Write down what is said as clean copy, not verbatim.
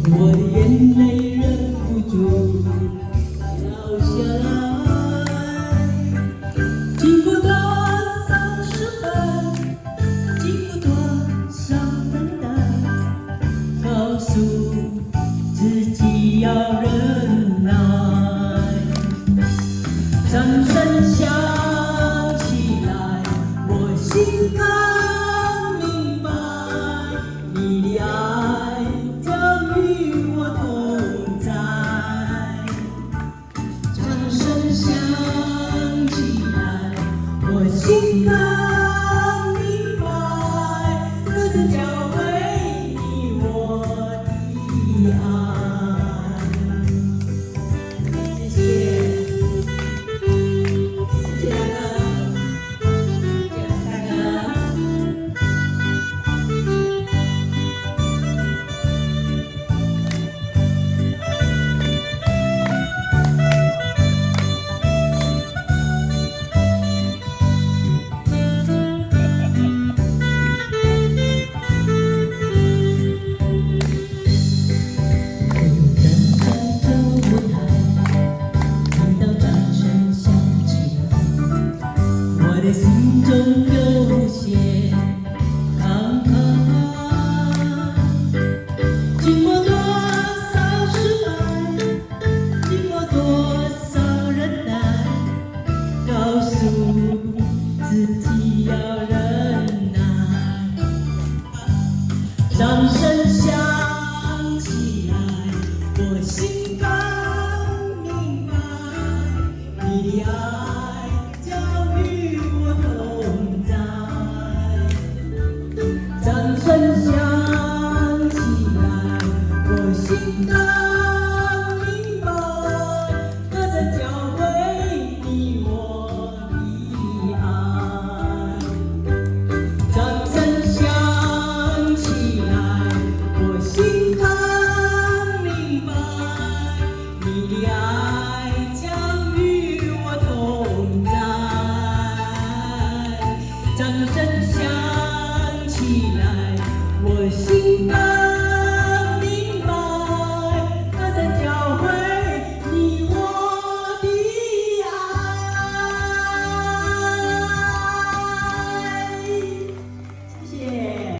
我的眼泪忍不住掉下来。经过多少失败，经过多少等待，告诉自己要忍耐。掌声响起来，我心更明白，你的爱将与我同在。掌声响起来，我心更明白，这是教会你我的爱。谢谢。我的心中有些坎坷，经过多少失败，经过多少忍耐，告诉自己要忍耐。掌声响起来，我心更明白，你的爱将与我同在。掌声响起来，我心更明白，歌声教会你我的爱。掌声响起来，我心更明白，你的爱将与我同在。掌声响起来，我心更